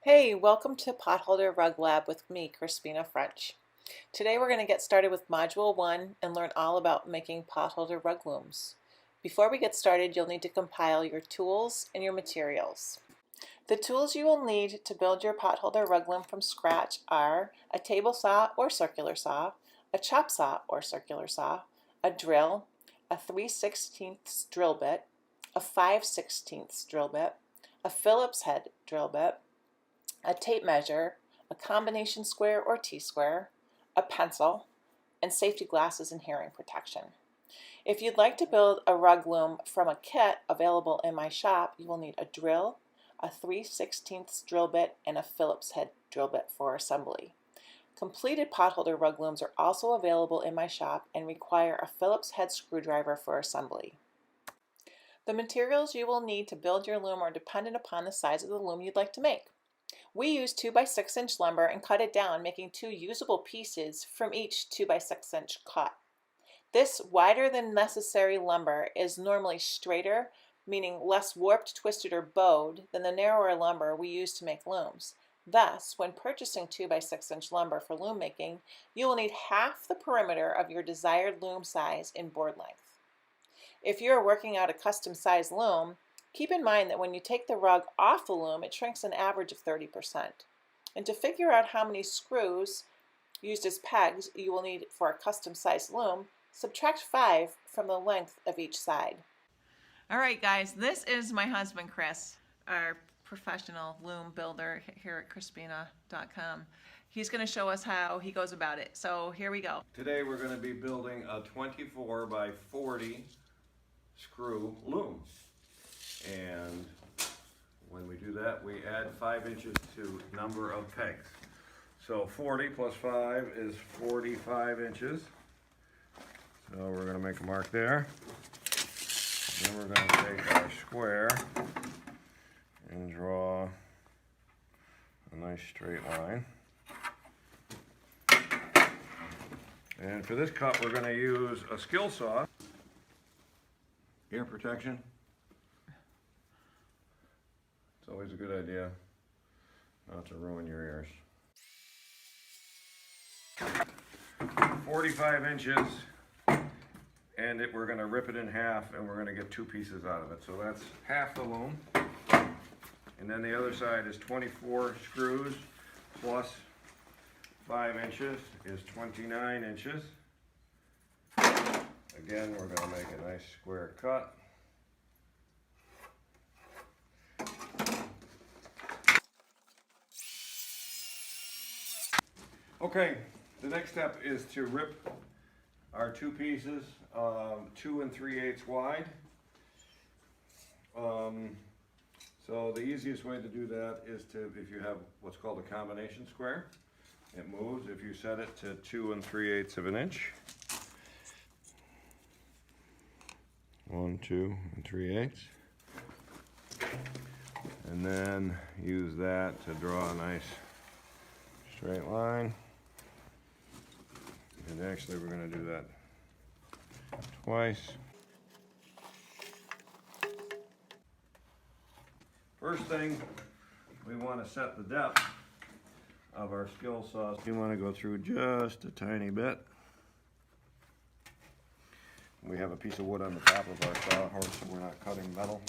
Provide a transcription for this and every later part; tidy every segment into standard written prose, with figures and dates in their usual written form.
Hey, welcome to Potholder Rug Lab with me, Crispina French. Today we're going to get started with Module 1 and learn all about making potholder rug looms. Before we get started, you'll need to compile your tools and your materials. The tools you will need to build your potholder rug loom from scratch are a table saw or circular saw, a chop saw or circular saw, a drill, a 3/16 drill bit, a 5/16 drill bit, a Phillips head drill bit, a tape measure, a combination square or T-square, a pencil, and safety glasses and hearing protection. If you'd like to build a rug loom from a kit available in my shop, you will need a drill, a 3/16 drill bit, and a Phillips head drill bit for assembly. Completed potholder rug looms are also available in my shop and require a Phillips head screwdriver for assembly. The materials you will need to build your loom are dependent upon the size of the loom you'd like to make. We use 2x6" lumber and cut it down, making 2 usable pieces from each 2x6" cut. This wider than necessary lumber is normally straighter, meaning less warped, twisted, or bowed than the narrower lumber we use to make looms. Thus, when purchasing 2x6" lumber for loom making, you will need half the perimeter of your desired loom size in board length. If you are working out a custom size loom, keep in mind that when you take the rug off the loom, it shrinks an average of 30%. And to figure out how many screws used as pegs you will need for a custom sized loom, subtract 5 from the length of each side. All right, guys, this is my husband, Chris, our professional loom builder here at Crispina.com. He's going to show us how he goes about it. So here we go. Today we're going to be building a 24 by 40 screw loom. And when we do that, we add 5 inches to number of pegs. So 40 plus 5 is 45 inches. So we're going to make a mark there. Then we're going to take our square and draw a nice straight line. And for this cut, we're going to use a skill saw. Ear protection. It's always a good idea not to ruin your ears. 45 inches, and we're going to rip it in half, and we're going to get 2 pieces out of it. So that's half the loom. And then the other side is 24 screws plus 5 inches is 29 inches. Again, we're going to make a nice square cut. Okay, the next step is to rip our 2 pieces 2 3/8 wide. So the easiest way to do that is if you have what's called a combination square, it moves if you set it to 2 3/8 of an inch. 1, 2 3/8. And then use that to draw a nice straight line. And actually we're going to do that twice. First thing, we want to set the depth of our skill saw. You want to go through just a tiny bit. We have a piece of wood on the top of our sawhorse, so we're not cutting metal.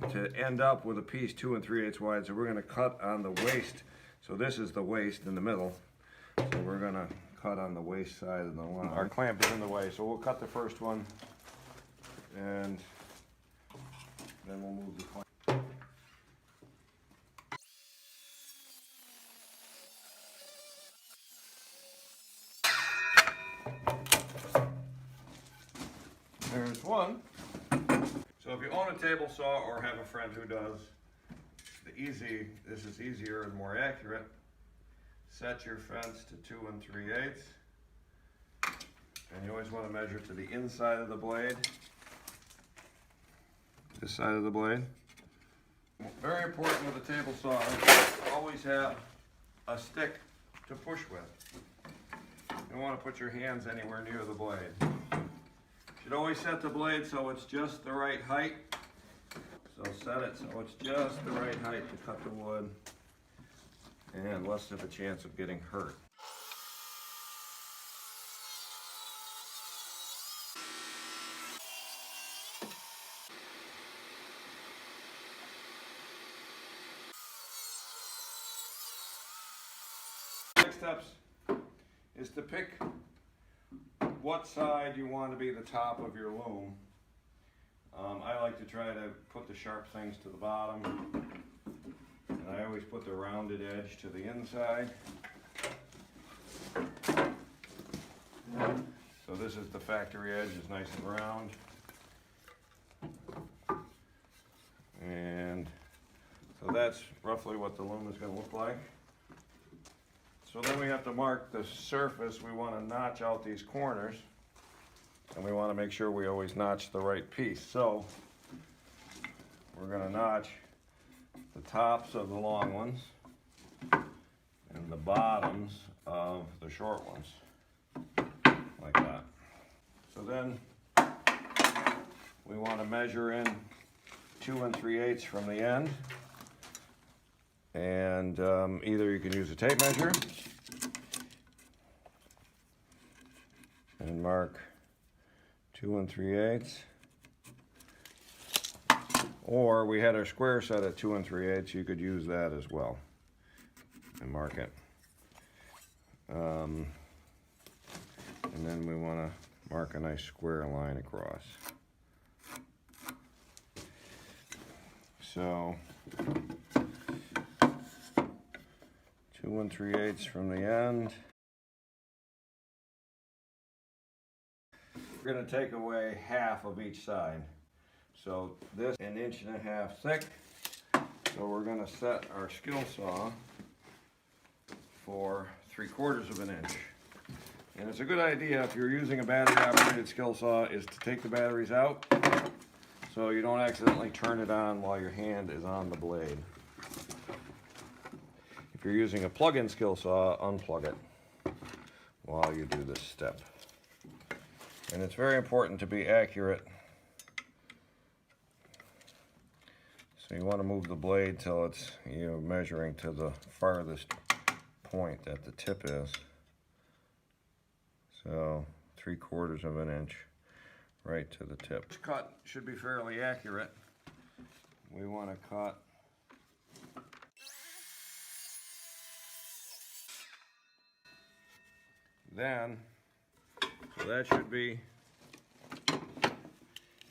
To end up with a piece 2 3/8 wide, so we're going to cut on the waist. So this is the waist in the middle. So we're going to cut on the waist side of the line. Our clamp is in the way, so we'll cut the first one, and then we'll move the clamp. There's one. So if you own a table saw or have a friend who does, this is easier and more accurate. Set your fence to 2 3/8. And you always want to measure to the inside of the blade. This side of the blade. Very important with a table saw, always have a stick to push with. You don't want to put your hands anywhere near the blade. You should always set the blade so it's just the right height. So set it so it's just the right height to cut the wood. and less of a chance of getting hurt. Next steps is to pick what side you want to be the top of your loom. I like to try to put the sharp things to the bottom, and I always put the rounded edge to the inside. So this is the factory edge, is nice and round. And so that's roughly what the loom is going to look like. So then we have to mark the surface. We want to notch out these corners, and we want to make sure we always notch the right piece. So we're going to notch the tops of the long ones and the bottoms of the short ones, like that. So then we want to measure in 2 3/8 from the end, and either you can use a tape measure and mark 2 3/8, or we had our square set at 2 3/8. You could use that as well and mark it. And then we want to mark a nice square line across. So 2 3/8 from the end. We're going to take away half of each side. So this 1.5 inches thick. So we're going to set our skill saw for 3/4 inch. And it's a good idea, if you're using a battery operated skill saw, is to take the batteries out so you don't accidentally turn it on while your hand is on the blade. If you're using a plug-in skill saw, unplug it while you do this step. And it's very important to be accurate. So you want to move the blade till it's, measuring to the farthest point that the tip is. So 3/4 inch right to the tip. This cut should be fairly accurate. We want to cut then, so that should be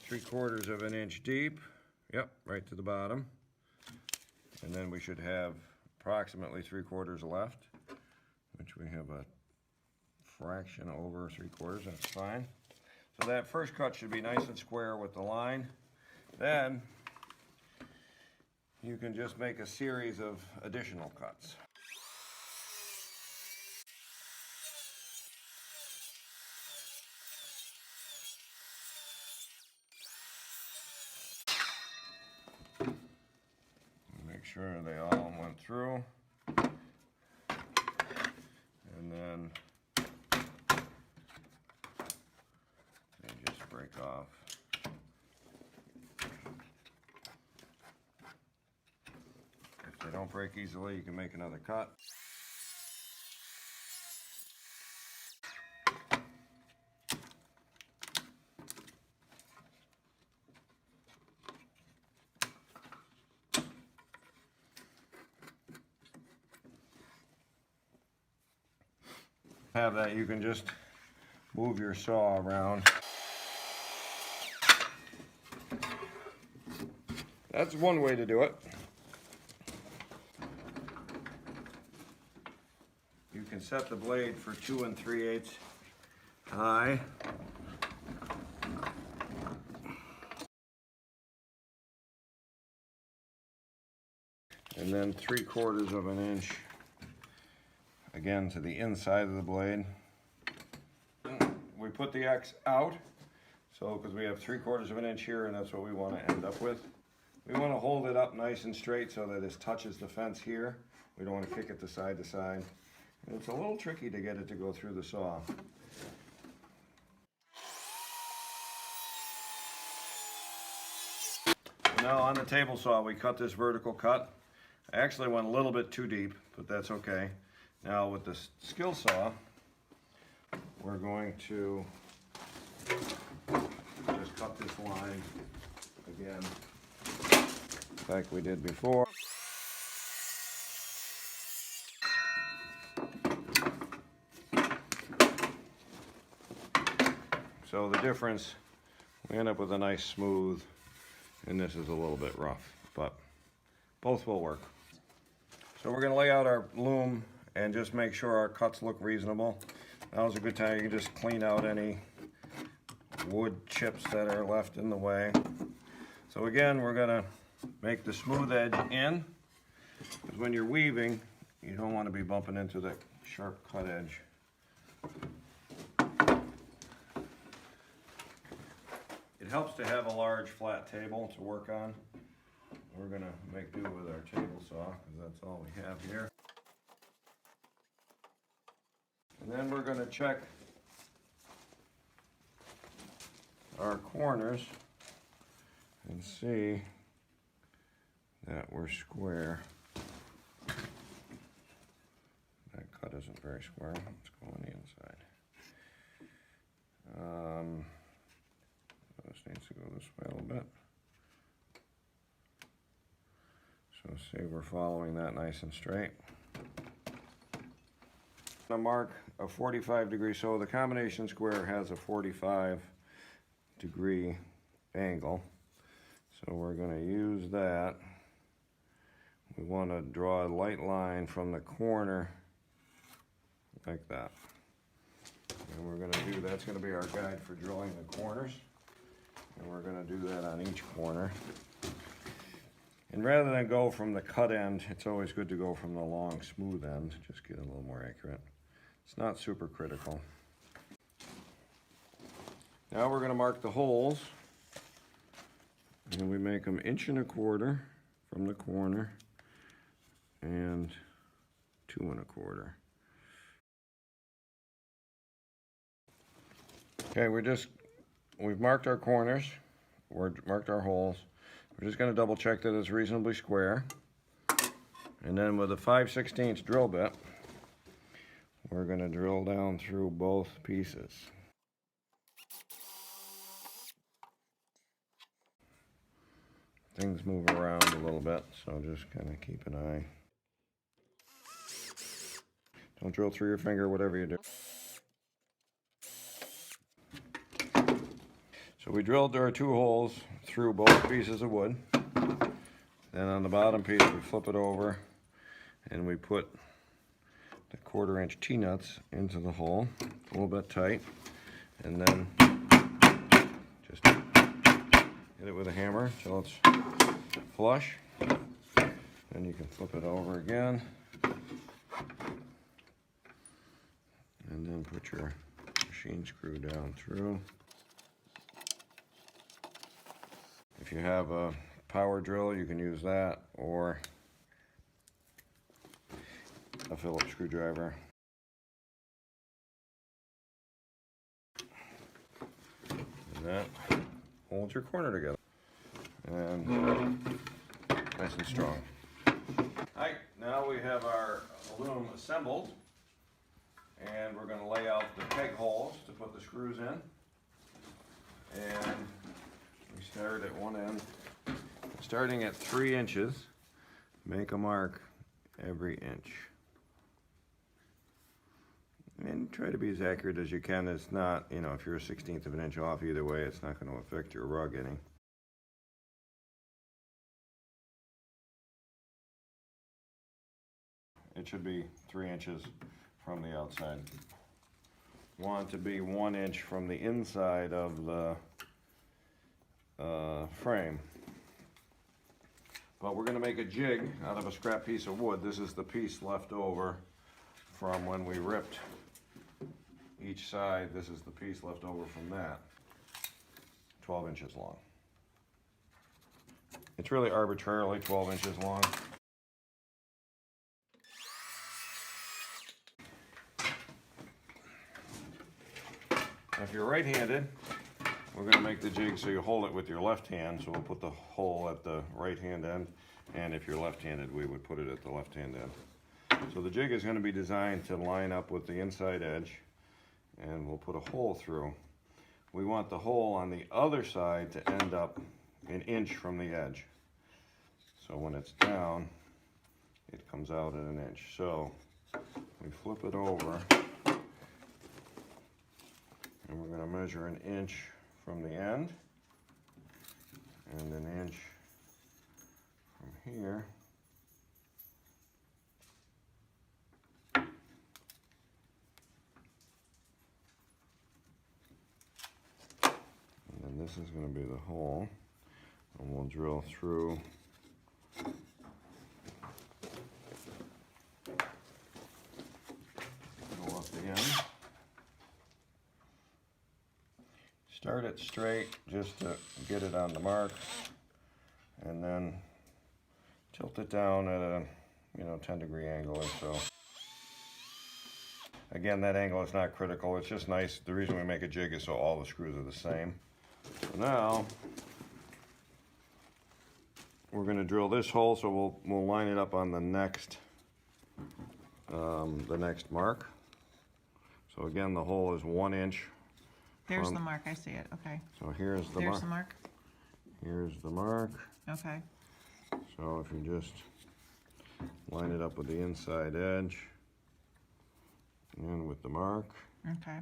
3/4 inch deep. Yep, right to the bottom. And then we should have approximately 3/4 left, which we have a fraction over 3/4, that's fine. So that first cut should be nice and square with the line. Then you can just make a series of additional cuts. Make sure they all went through. And then they just break off. If they don't break easily, you can make another cut. Have that, you can just move your saw around. That's one way to do it. You can set the blade for 2 3/8 high. And then 3/4 inch again to the inside of the blade. We put the X out, so because we have 3/4 inch here, and that's what we want to end up with. We want to hold it up nice and straight so that it touches the fence here. We don't want to kick it to side. And it's a little tricky to get it to go through the saw. Now on the table saw, we cut this vertical cut. I actually went a little bit too deep, but that's okay. Now with the skill saw, we're going to just cut this line again, like we did before. So the difference, we end up with a nice smooth, and this is a little bit rough, but both will work. So we're going to lay out our loom and just make sure our cuts look reasonable. Now's a good time. You can just clean out any wood chips that are left in the way. So again, we're going to make the smooth edge in, because when you're weaving, you don't want to be bumping into the sharp cut edge. It helps to have a large flat table to work on. We're going to make do with our table saw, because that's all we have here. And then we're going to check our corners and see that we're square. That cut isn't very square. Let's go on the inside. This needs to go this way a little bit. So see, we're following that nice and straight. I'm going to mark a 45 degree, so the combination square has a 45 degree angle. So we're going to use that. We want to draw a light line from the corner like that. And we're going to do, that's going to be our guide for drilling the corners. And we're going to do that on each corner. And rather than go from the cut end, it's always good to go from the long smooth end, just get a little more accurate. It's not super critical. Now we're going to mark the holes, and we make them 1¼ inch from the corner and 2¼ inch. Okay, we've marked our corners, we've marked our holes. We're just going to double check that it's reasonably square. And then with a 5/16 drill bit, we're going to drill down through both pieces. Things move around a little bit, so just kind of keep an eye. Don't drill through your finger, whatever you do. So we drilled our 2 holes through both pieces of wood. Then on the bottom piece, we flip it over and we put the 1/4 inch T-nuts into the hole, a little bit tight, and then just hit it with a hammer until it's flush. Then you can flip it over again, and then put your machine screw down through. If you have a power drill, you can use that, or a Phillips screwdriver. And that holds your corner together. And nice and strong. Alright, now we have our loom assembled, and we're going to lay out the peg holes to put the screws in. And we start at one end. Starting at 3 inches, make a mark every inch. And try to be as accurate as you can. It's not, you know, if you're a 1/16 of an inch off either way, it's not going to affect your rug any. It should be 3 inches from the outside. Want to be 1 inch from the inside of the frame. But we're going to make a jig out of a scrap piece of wood. This is the piece left over from when we ripped each side. This is the piece left over from that. 12 inches long. It's really arbitrarily 12 inches long. If you're right-handed, we're going to make the jig so you hold it with your left hand. So we'll put the hole at the right-hand end. And if you're left-handed, we would put it at the left-hand end. So the jig is going to be designed to line up with the inside edge, and we'll put a hole through. We want the hole on the other side to end up an inch from the edge. So when it's down, it comes out at an inch. So we flip it over, and we're going to measure an inch from the end, and an inch from here. And this is going to be the hole, and we'll drill through go up the end. Start it straight just to get it on the mark, and then tilt it down at a 10-degree angle or so. Again, that angle is not critical, it's just nice. The reason we make a jig is so all the screws are the same. So now we're going to drill this hole, so we'll line it up on the next mark. So again, the hole is 1 inch. There's the mark, I see it, okay. So here's the mark. There's the mark. Here's the mark. Okay. So if you just line it up with the inside edge and with the mark. Okay.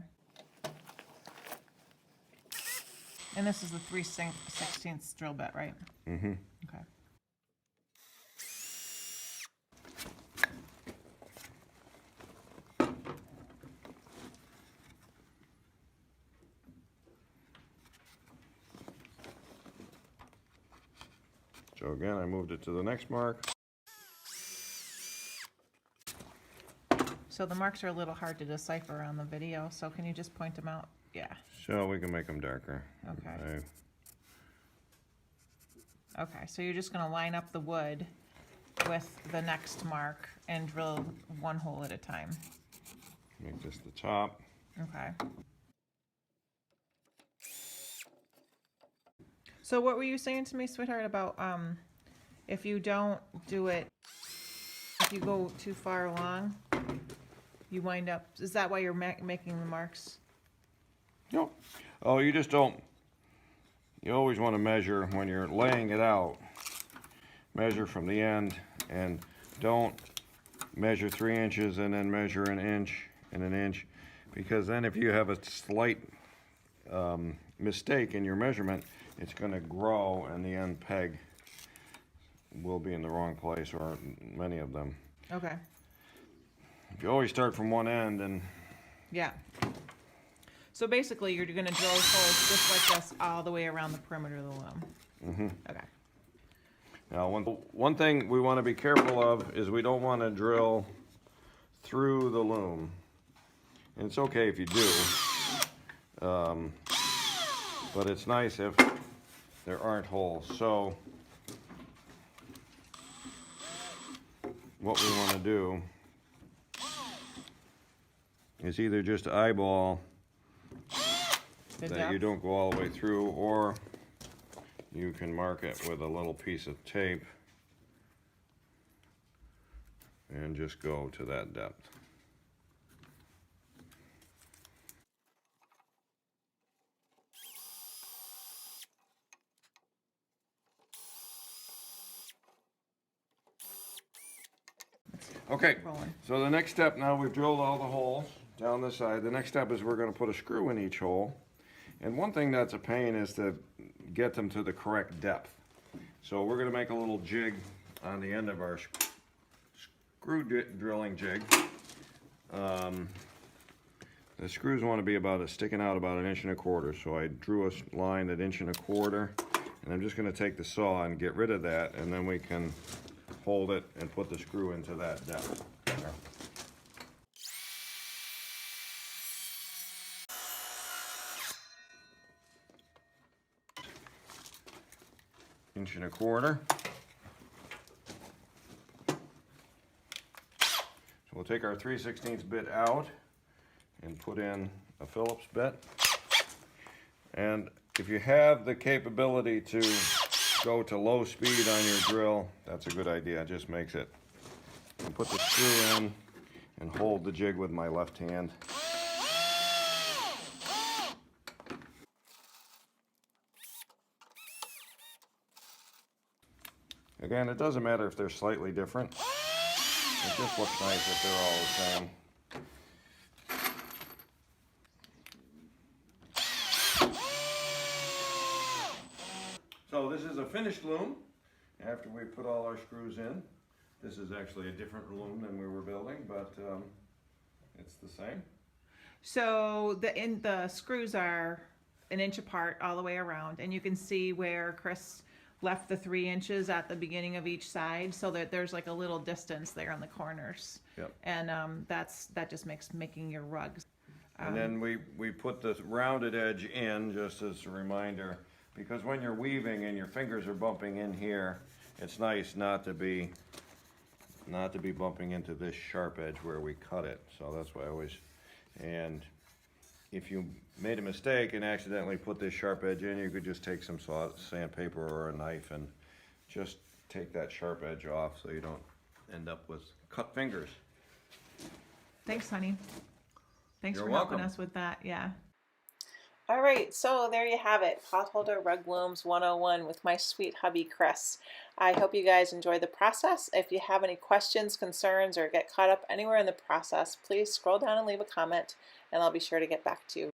And this is the 3/16 drill bit, right? Mm-hmm. Okay. So again, I moved it to the next mark. So the marks are a little hard to decipher on the video, so can you just point them out? Yeah. So we can make them darker. Okay. Okay, so you're just gonna line up the wood with the next mark and drill one hole at a time. Make this the top. Okay. So what were you saying to me, sweetheart, about if you don't do it, if you go too far along, you wind up, is that why you're making the marks? No. Oh, you just don't. You always want to measure when you're laying it out. Measure from the end, and don't measure 3 inches and then measure an inch and an inch, because then if you have a slight mistake in your measurement, it's going to grow and the end peg will be in the wrong place, or many of them. Okay. If you always start from one end, and yeah. So basically you're going to drill holes just like this all the way around the perimeter of the loom. mm-hmm. Okay. Now one thing we want to be careful of is we don't want to drill through the loom. And it's okay if you do, but it's nice if there aren't holes. So what we want to do is either just eyeball that you don't go all the way through, or you can mark it with a little piece of tape and just go to that depth. Okay, so the next step, now we've drilled all the holes down this side. The next step is we're going to put a screw in each hole. And one thing that's a pain is to get them to the correct depth. So we're going to make a little jig on the end of our screw drilling jig. The screws want to be sticking out about 1.25 inches. So I drew a line at 1.25 inches, and I'm just going to take the saw and get rid of that, and then we can hold it and put the screw into that depth. Inch and a quarter. So we'll take our 3/16 bit out and put in a Phillips bit. And if you have the capability to go to low speed on your drill, that's a good idea. It just makes it. I'll put the screw in and hold the jig with my left hand. Again, it doesn't matter if they're slightly different. It just looks nice if they're all the same. So this is a finished loom after we put all our screws in. This is actually a different loom than we were building, but it's the same. So the screws are 1 inch apart all the way around, and you can see where Chris left the 3 inches at the beginning of each side, so that there's like a little distance there on the corners. Yep. And that just makes making your rugs. And then we put the rounded edge in just as a reminder, because when you're weaving and your fingers are bumping in here, it's nice not to be bumping into this sharp edge where we cut it. So that's why I always, and if you made a mistake and accidentally put this sharp edge in, you could just take some sandpaper or a knife and just take that sharp edge off so you don't end up with cut fingers. Thanks, honey. Thanks You're for helping welcome. us with that. Yeah. All right, so there you have it, Potholder Rug Looms 101 with my sweet hubby, Chris. I hope you guys enjoy the process. If you have any questions, concerns, or get caught up anywhere in the process, please scroll down and leave a comment, and I'll be sure to get back to you.